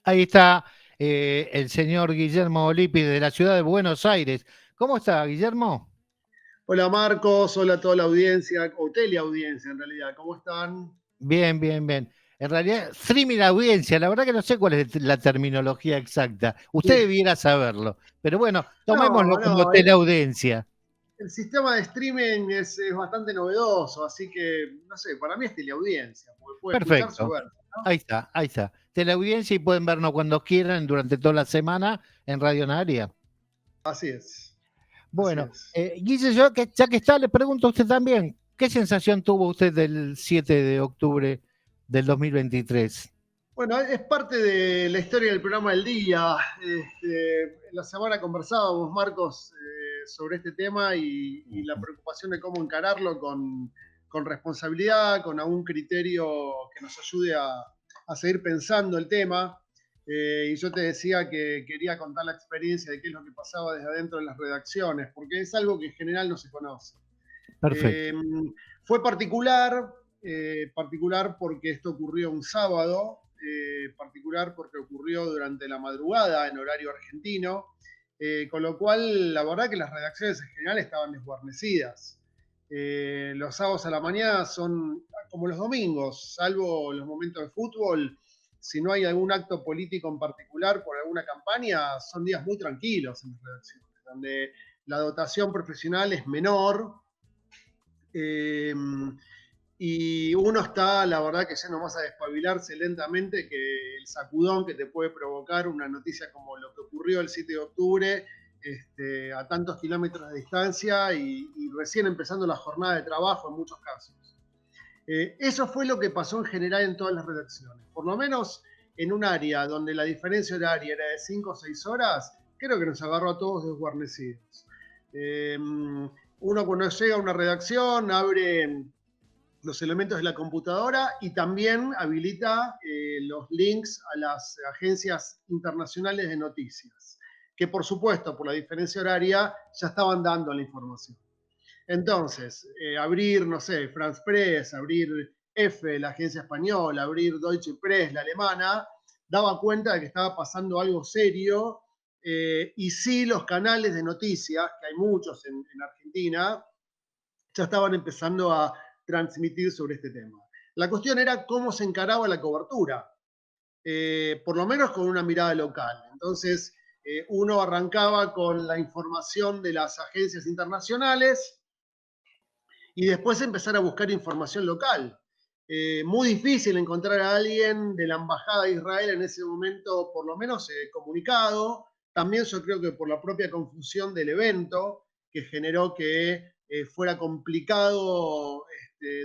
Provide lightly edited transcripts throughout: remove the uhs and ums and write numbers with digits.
Ahí está el señor Guillermo Olipi de la ciudad de Buenos Aires. ¿Cómo está, Guillermo? Hola Marcos, hola a toda la audiencia, o teleaudiencia en realidad, ¿cómo están? Bien, bien, bien. En realidad, streaming audiencia, la verdad que no sé cuál es la terminología exacta. Usted debiera saberlo. Pero bueno, tomémoslo No, como no, teleaudiencia. el sistema de streaming es bastante novedoso, así que, no sé, para mí es teleaudiencia, porque puede escucharse o Perfecto. ver, ¿no? Ahí está, ahí está. Teleaudiencia y pueden vernos cuando quieran durante toda la semana en Radio Naria. Así es, así Bueno, es. Guille, yo ya que está, le pregunto a usted también, ¿qué sensación tuvo usted del 7 de octubre del 2023? Bueno, es parte de la historia del programa del día. La semana conversábamos, Marcos, sobre este tema y la preocupación de cómo encararlo con responsabilidad, con algún criterio que nos ayude a seguir pensando el tema. Y yo te decía que quería contar la experiencia de qué es lo que pasaba desde adentro de las redacciones, porque es algo que en general no se conoce. Perfecto. Eh, Fue particular porque esto ocurrió un sábado, particular porque ocurrió durante la madrugada en horario argentino, con lo cual la verdad que las redacciones en general estaban desguarnecidas. Los sábados a la mañana son como los domingos, salvo los momentos de fútbol. Si no hay algún acto político en particular por alguna campaña, son días muy tranquilos en las redacciones, donde la dotación profesional es menor, eh, y uno está, la verdad, que yendo más a despabilarse lentamente que el sacudón que te puede provocar una noticia como lo que ocurrió el 7 de octubre, a tantos kilómetros de distancia y recién empezando la jornada de trabajo en muchos casos. Eso fue lo que pasó en general en todas las redacciones. Por lo menos en un área donde la diferencia horaria era de 5 o 6 horas, creo que nos agarró a todos desguarnecidos. Uno cuando llega a una redacción abre los elementos de la computadora y también habilita los links a las agencias internacionales de noticias, que por supuesto, por la diferencia horaria, ya estaban dando la información. Entonces, abrir, no sé, France Press, abrir EFE, la agencia española, abrir Deutsche Press, la alemana, daba cuenta de que estaba pasando algo serio, y sí los canales de noticias, que hay muchos en Argentina, ya estaban empezando a transmitir sobre este tema. La cuestión era cómo se encaraba la cobertura, por lo menos con una mirada local. Entonces, uno arrancaba con la información de las agencias internacionales y después empezar a buscar información local. Muy difícil encontrar a alguien de la Embajada de Israel en ese momento, por lo menos comunicado. También yo creo que por la propia confusión del evento, que generó que fuera complicado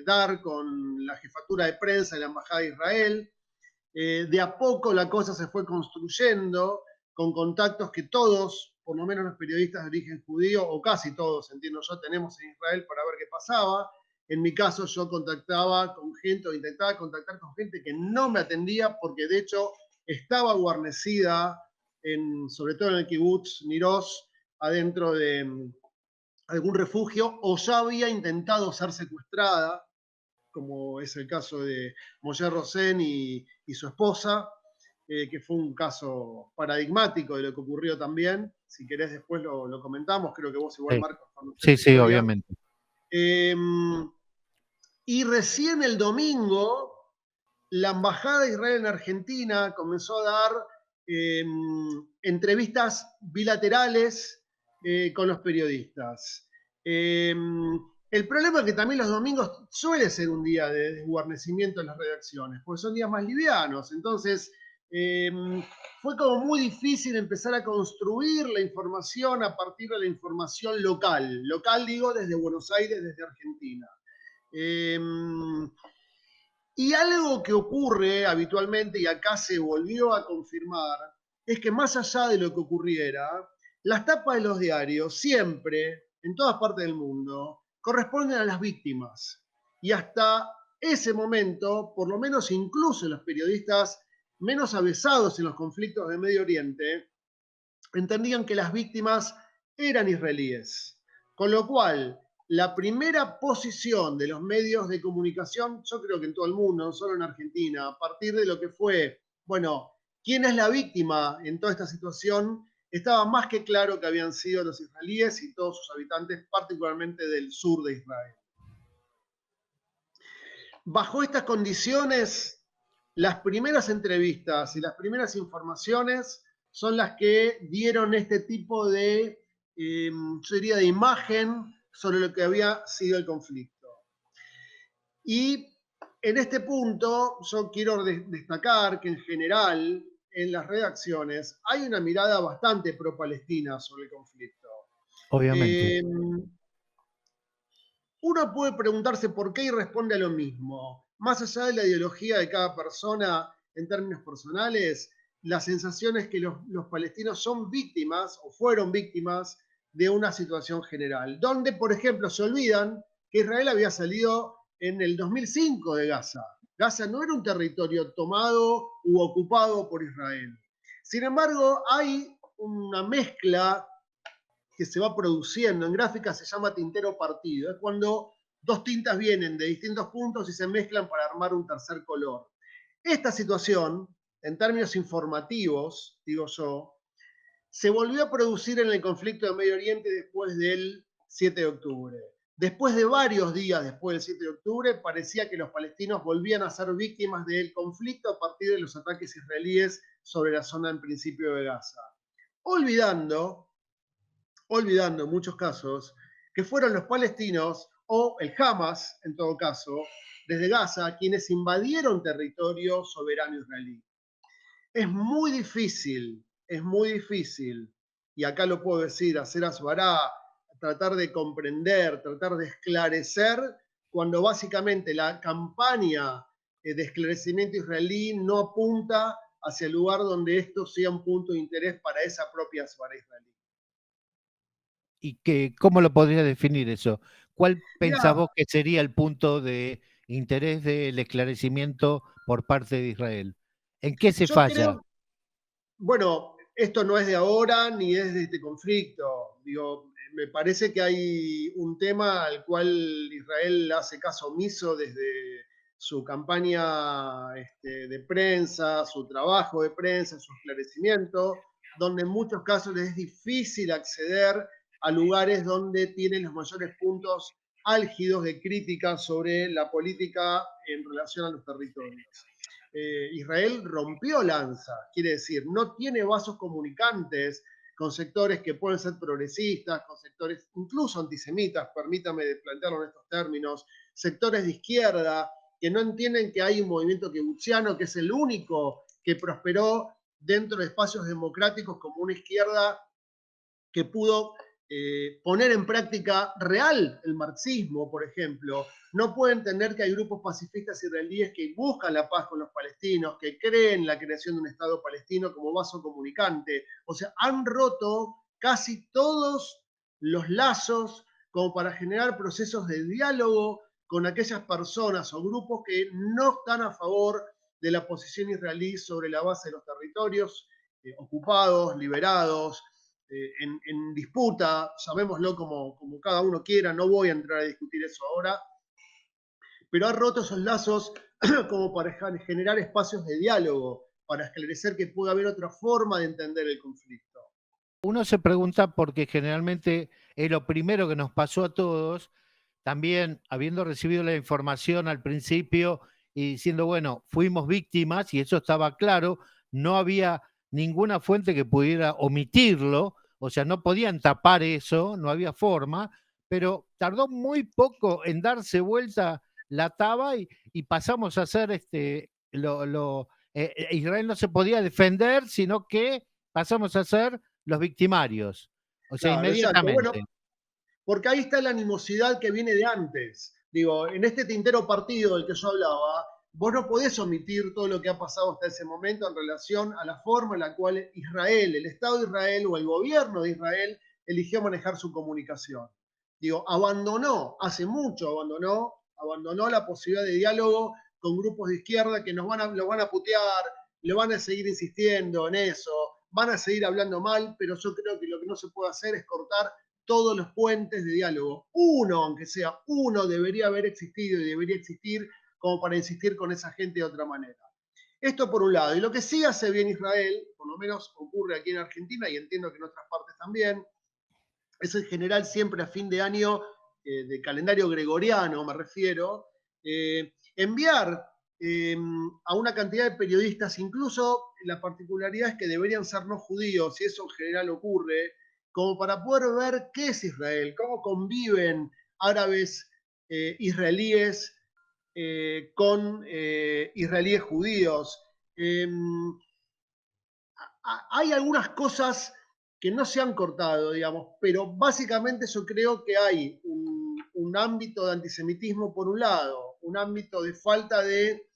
dar con la jefatura de prensa de la Embajada de Israel. De a poco la cosa se fue construyendo con contactos que todos, por lo menos los periodistas de origen judío, o casi todos, entiendo yo, tenemos en Israel para ver qué pasaba. En mi caso yo contactaba con gente o intentaba contactar con gente que no me atendía porque de hecho estaba guarnecida, sobre todo en el kibutz Nirosh, adentro de algún refugio, o ya había intentado ser secuestrada, como es el caso de Moshe Rosen y su esposa, que fue un caso paradigmático de lo que ocurrió también. Si querés después lo comentamos, creo que vos igual, Sí, Marcos, conocés sí, la sí, historia. obviamente. Eh, y recién el domingo, la Embajada de Israel en Argentina comenzó a dar eh, entrevistas bilaterales con los periodistas. El problema es que también los domingos suele ser un día de desguarnecimiento en las redacciones, porque son días más livianos. Entonces, eh, fue como muy difícil empezar a construir la información a partir de la información local. Local digo desde Buenos Aires, desde Argentina. Eh, y algo que ocurre habitualmente, y acá se volvió a confirmar, es que más allá de lo que ocurriera, las tapas de los diarios siempre, en todas partes del mundo, corresponden a las víctimas. Y hasta ese momento, por lo menos incluso los periodistas menos avesados en los conflictos de Medio Oriente, entendían que las víctimas eran israelíes. Con lo cual, la primera posición de los medios de comunicación, yo creo que en todo el mundo, no solo en Argentina, a partir de lo que fue, bueno, ¿Quién es la víctima en toda esta situación? Estaba más que claro que habían sido los israelíes y todos sus habitantes, particularmente del sur de Israel. Bajo estas condiciones, las primeras entrevistas y las primeras informaciones son las que dieron este tipo de, yo diría, de imagen sobre lo que había sido el conflicto. Y en este punto yo quiero destacar que en general en las redacciones hay una mirada bastante pro-palestina sobre el conflicto. Obviamente. Eh, Uno puede preguntarse por qué y responde a lo mismo. Más allá de la ideología de cada persona en términos personales, la sensación es que los palestinos son víctimas o fueron víctimas de una situación general, donde, por ejemplo, se olvidan que Israel había salido en el 2005 de Gaza. Gaza no era un territorio tomado u ocupado por Israel. Sin embargo, hay una mezcla que se va produciendo. En gráfica se llama tintero partido. Es cuando dos tintas vienen de distintos puntos y se mezclan para armar un tercer color. Esta situación, en términos informativos, digo yo, se volvió a producir en el conflicto de Medio Oriente después del 7 de octubre. Después de varios días después del 7 de octubre, parecía que los palestinos volvían a ser víctimas del conflicto a partir de los ataques israelíes sobre la zona en principio de Gaza. Olvidando en muchos casos que fueron los palestinos o el Hamas, en todo caso, desde Gaza, quienes invadieron territorio soberano israelí. Es muy difícil, y acá lo puedo decir, hacer asbará, tratar de comprender, tratar de esclarecer, cuando básicamente la campaña de esclarecimiento israelí no apunta hacia el lugar donde esto sea un punto de interés para esa propia asbará israelí. ¿Y cómo lo podría definir eso? ¿Cuál pensás Mira, vos que sería el punto de interés del esclarecimiento por parte de Israel? ¿En qué se yo falla? creo, bueno, esto no es de ahora ni es de este conflicto. Digo, me parece que hay un tema al cual Israel hace caso omiso desde su campaña de prensa, su trabajo de prensa, su esclarecimiento, donde en muchos casos les es difícil acceder a lugares donde tienen los mayores puntos álgidos de crítica sobre la política en relación a los territorios. Israel rompió lanza, quiere decir, no tiene vasos comunicantes con sectores que pueden ser progresistas, con sectores incluso antisemitas, permítame plantearlo en estos términos, sectores de izquierda que no entienden que hay un movimiento kibutziano que es el único que prosperó dentro de espacios democráticos como una izquierda que pudo poner en práctica real el marxismo, por ejemplo. No puede entender que hay grupos pacifistas israelíes que buscan la paz con los palestinos, que creen la creación de un Estado palestino como vaso comunicante. O sea, han roto casi todos los lazos como para generar procesos de diálogo con aquellas personas o grupos que no están a favor de la posición israelí sobre la base de los territorios ocupados, liberados, en disputa, llamémoslo como cada uno quiera, no voy a entrar a discutir eso ahora, pero ha roto esos lazos como para generar espacios de diálogo, para esclarecer que puede haber otra forma de entender el conflicto. Uno se pregunta porque generalmente es lo primero que nos pasó a todos, también habiendo recibido la información al principio y diciendo, bueno, fuimos víctimas y eso estaba claro, no había ninguna fuente que pudiera omitirlo, o sea, no podían tapar eso, no había forma, pero tardó muy poco en darse vuelta la taba y pasamos a ser Israel no se podía defender, sino que pasamos a ser los victimarios, o sea, Claro, exacto. inmediatamente. Bueno, porque ahí está la animosidad que viene de antes. Digo, en este tintero partido del que yo hablaba, vos no podés omitir todo lo que ha pasado hasta ese momento en relación a la forma en la cual Israel, el Estado de Israel o el gobierno de Israel eligió manejar su comunicación. Digo, hace mucho abandonó la posibilidad de diálogo con grupos de izquierda que lo van a putear, le van a seguir insistiendo en eso, van a seguir hablando mal, pero yo creo que lo que no se puede hacer es cortar todos los puentes de diálogo. Uno, aunque sea uno, debería haber existido y debería existir como para insistir con esa gente de otra manera. Esto por un lado. Y lo que sí hace bien Israel, por lo menos ocurre aquí en Argentina y entiendo que en otras partes también, es en general siempre a fin de año, de calendario gregoriano me refiero, enviar a una cantidad de periodistas, incluso la particularidad es que deberían ser no judíos, y eso en general ocurre, como para poder ver qué es Israel, cómo conviven árabes israelíes con israelíes judíos. Hay algunas cosas que no se han cortado, digamos, pero básicamente yo creo que hay un ámbito de antisemitismo por un lado, un ámbito de falta de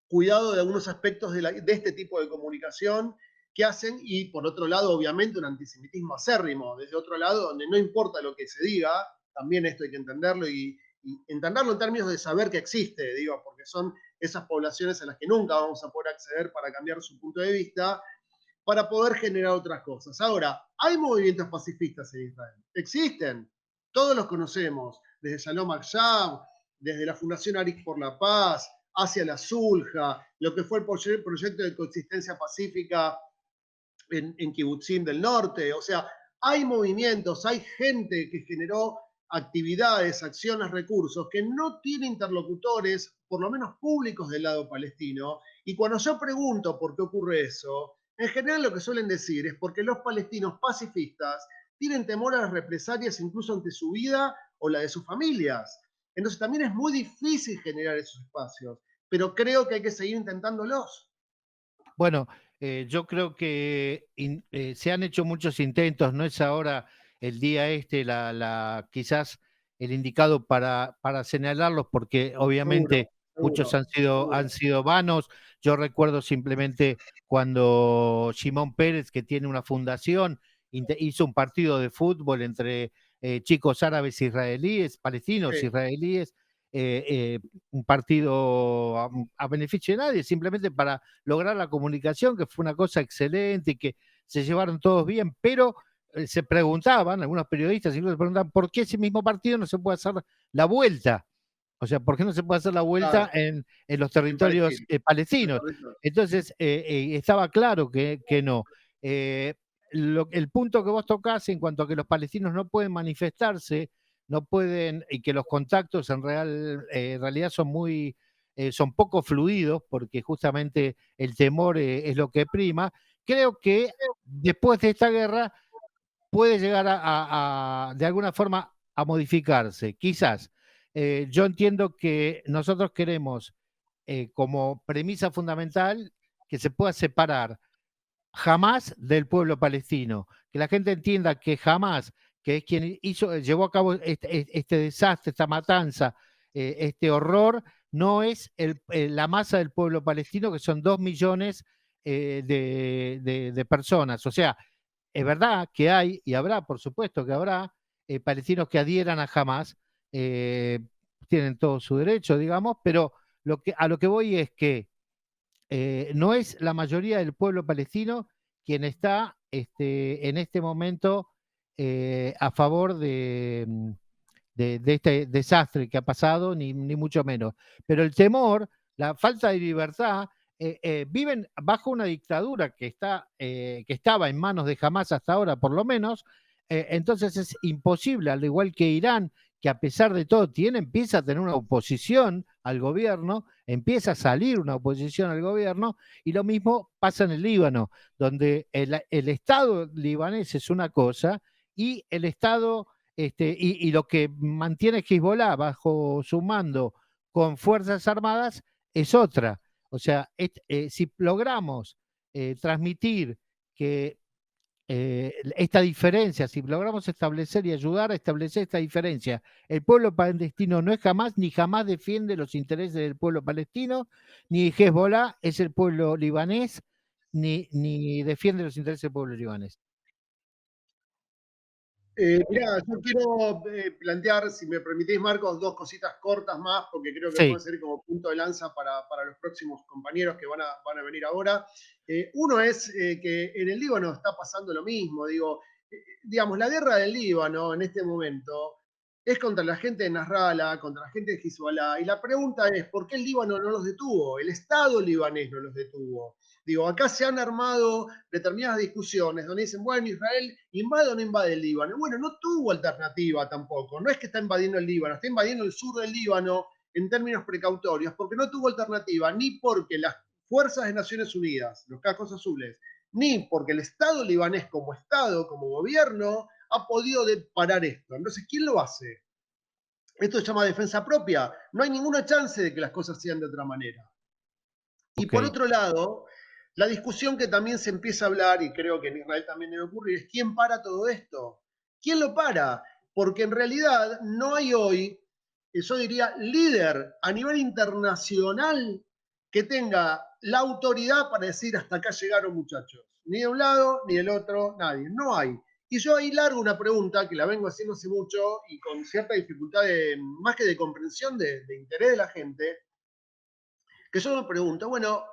cuidado de algunos aspectos de este tipo de comunicación que hacen, y por otro lado, obviamente, un antisemitismo acérrimo, desde otro lado, donde no importa lo que se diga, también esto hay que entenderlo y entenderlo en términos de saber que existe, digo, porque son esas poblaciones a las que nunca vamos a poder acceder para cambiar su punto de vista, para poder generar otras cosas. Ahora, hay movimientos pacifistas en Israel. Existen. Todos los conocemos. Desde Shalom Akshab, desde la Fundación Arik por la Paz, hacia la Sulja, lo que fue el proyecto de coexistencia pacífica en Kibutzim del norte. O sea, hay movimientos, hay gente que generó actividades, acciones, recursos que no tiene interlocutores, por lo menos públicos del lado palestino. Y cuando yo pregunto por qué ocurre eso, en general lo que suelen decir es porque los palestinos pacifistas tienen temor a las represalias incluso ante su vida o la de sus familias. Entonces también es muy difícil generar esos espacios, pero creo que hay que seguir intentándolos. Bueno, yo creo que se han hecho muchos intentos, no es ahora el día este quizás el indicado para señalarlos, porque Seguro, obviamente muchos seguro, han seguro. sido vanos. Yo recuerdo simplemente cuando Shimon Peres, que tiene una fundación, hizo un partido de fútbol entre chicos árabes israelíes, palestinos Sí. israelíes, un partido a beneficio de nadie, simplemente para lograr la comunicación, que fue una cosa excelente y que se llevaron todos bien, pero se preguntaban, algunos periodistas incluso se preguntaban, ¿por qué ese mismo partido no se puede hacer la vuelta? O sea, ¿por qué no se puede hacer la vuelta Claro, en los en territorios Palestina. palestinos? Entonces, estaba claro que no. Eh, el punto que vos tocás en cuanto a que los palestinos no pueden manifestarse, no pueden, y que los contactos en realidad son poco fluidos, porque justamente el temor es lo que prima. Creo que después de esta guerra puede llegar de alguna forma a modificarse. Quizás. Yo entiendo que nosotros queremos como premisa fundamental que se pueda separar jamás del pueblo palestino, que la gente entienda que jamás, que es quien llevó a cabo este desastre, esta matanza, este horror, no es la masa del pueblo palestino, que son 2 millones de personas. O sea, es verdad que hay, y habrá, por supuesto que habrá, palestinos que adhieran a Hamas, eh, tienen todo su derecho, digamos, pero a lo que voy es que no es la mayoría del pueblo palestino quien está en este momento a favor de este desastre que ha pasado, ni mucho menos. Pero el temor, la falta de libertad, viven bajo una dictadura que estaba en manos de Hamas hasta ahora, por lo menos. Entonces es imposible, al igual que Irán, que a pesar de todo empieza a tener una oposición al gobierno, empieza a salir una oposición al gobierno, y lo mismo pasa en el Líbano, donde el Estado libanés es una cosa y el Estado y lo que mantiene Hezbollah bajo su mando con Fuerzas Armadas es otra. O sea, si logramos transmitir que esta diferencia, si logramos establecer y ayudar a establecer esta diferencia, el pueblo palestino no es jamás, ni jamás defiende los intereses del pueblo palestino, ni Hezbollah es el pueblo libanés, ni defiende los intereses del pueblo libanés. Mirá, yo quiero plantear, si me permitís, Marcos, dos cositas cortas más, porque creo que pueden Sí, ser como punto de lanza para los próximos compañeros que van a venir ahora. Uno es que en el Líbano está pasando lo mismo, digo, digamos, la guerra del Líbano en este momento es contra la gente de Nasrallah, contra la gente de Hezbollah. Y la pregunta es, ¿por qué el Líbano no los detuvo? El Estado libanés no los detuvo. Digo, acá se han armado determinadas discusiones donde dicen, bueno, Israel invade o no invade el Líbano. Bueno, no tuvo alternativa tampoco. No es que está invadiendo el Líbano, está invadiendo el sur del Líbano en términos precautorios, porque no tuvo alternativa, ni porque las fuerzas de Naciones Unidas, los cascos azules, ni porque el Estado libanés como Estado, como gobierno, ha podido parar esto. Entonces, ¿quién lo hace? Esto se llama defensa propia. No hay ninguna chance de que las cosas sean de otra manera. Y Ok. por otro lado, la discusión que también se empieza a hablar, y creo que en Israel también debe ocurrir, es quién para todo esto. ¿Quién lo para? Porque en realidad no hay hoy, yo diría, líder a nivel internacional que tenga la autoridad para decir hasta acá llegaron muchachos. Ni de un lado, ni del otro, nadie. No hay. Y yo ahí largo una pregunta que la vengo haciendo hace mucho y con cierta dificultad, más que de comprensión, de interés de la gente, que yo me pregunto, bueno,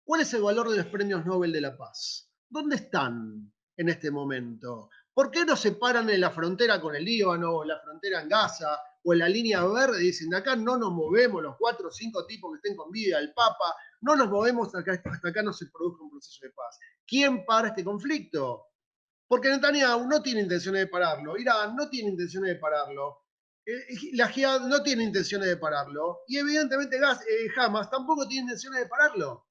¿cuál es el valor de los premios Nobel de la Paz? ¿Dónde están en este momento? ¿Por qué no se paran en la frontera con el Líbano, o en la frontera en Gaza, o en la línea verde y dicen, de acá no nos movemos los 4 o 5 tipos que estén con vida, el Papa, no nos movemos hasta acá no se produzca un proceso de paz? ¿Quién para este conflicto? Porque Netanyahu no tiene intenciones de pararlo, Irán no tiene intenciones de pararlo, la Jihad no tiene intenciones de pararlo, y evidentemente Hamas tampoco tiene intenciones de pararlo.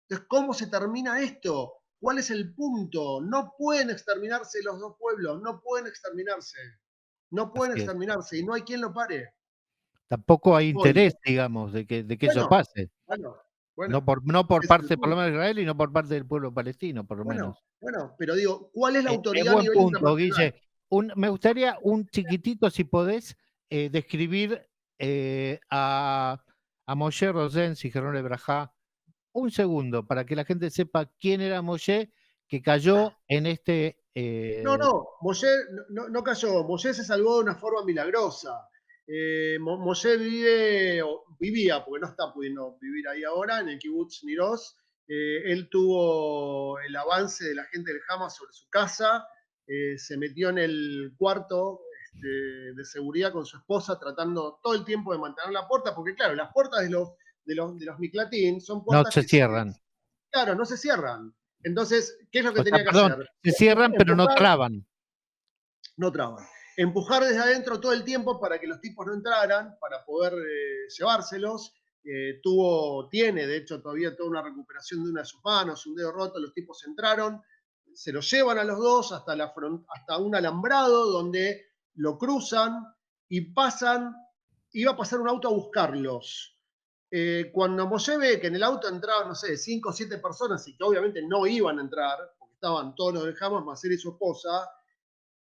Entonces, ¿cómo se termina esto? ¿Cuál es el punto? No pueden exterminarse los dos pueblos, no pueden exterminarse. No pueden Así es. exterminarse y no hay quien lo pare. Tampoco hay Hoy. interés, digamos, de que eso Bueno, pase. bueno, No bueno. por, no por Ese es el parte, por lo punto. menos, de Israel y no por parte del pueblo palestino, por lo Bueno, menos. bueno, pero digo, ¿cuál es la autoridad a Buen nivel punto, internacional? Guille. Me gustaría un chiquitito, si podés, describir a Moshe Rosen, Zichron Lebrajá, un segundo, para que la gente sepa quién era Moshe, que cayó en este... No, no, Moshe no cayó, Moshe se salvó de una forma milagrosa. Moshe vivía, porque no está pudiendo vivir ahí ahora, en el kibbutz Niroz. Él tuvo el avance de la gente del Hamas sobre su casa, se metió en el cuarto de seguridad con su esposa, tratando todo el tiempo de mantener la puerta, porque claro, las puertas de los Miklatín son no puertas se que cierran. claro, no se cierran. Entonces, ¿qué es lo que O sea, tenía que perdón, hacer? se cierran pero no Empujar, traban. no traban. Empujar desde adentro todo el tiempo para que los tipos no entraran, para poder llevárselos. Tiene, de hecho, todavía toda una recuperación de una de sus manos, un dedo roto, los tipos entraron, se los llevan a los dos hasta un alambrado donde lo cruzan y iba a pasar un auto a buscarlos. Cuando Moshe ve que en el auto entraban, no sé, 5 o 7 personas y que obviamente no iban a entrar, porque estaban todos los de Hamas, más él y su esposa,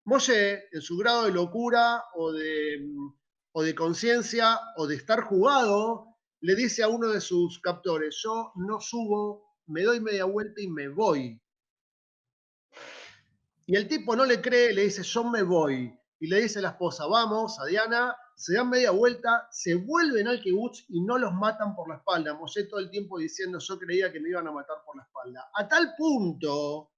Moshe, en su grado de locura o de conciencia o de estar jugado, le dice a uno de sus captores, yo no subo, me doy media vuelta y me voy. Y el tipo no le cree, le dice, yo me voy. Y le dice a la esposa, vamos, a Diana, se dan media vuelta, se vuelven al kibutz y no los matan por la espalda. Moshe todo el tiempo diciendo, yo creía que me iban a matar por la espalda. A tal punto,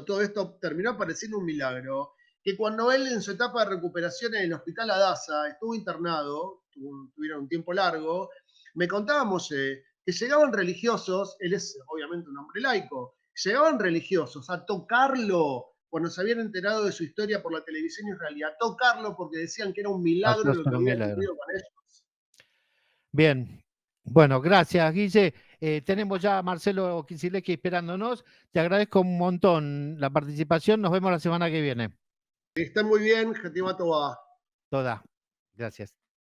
todo esto terminó pareciendo un milagro, que cuando él en su etapa de recuperación en el hospital Adasa estuvo internado, tuvieron un tiempo largo, me contaba Moshe que llegaban religiosos, él es obviamente un hombre laico, llegaban religiosos a tocarlo cuando se habían enterado de su historia por la televisión israelí, a tocarlo porque decían que era un milagro lo que había ocurrido con ellos. Bien. Bueno, gracias, Guille. Tenemos ya a Marcelo Kicilevsky esperándonos. Te agradezco un montón la participación. Nos vemos la semana que viene. Estén muy bien, Getimato va. Toda. Gracias.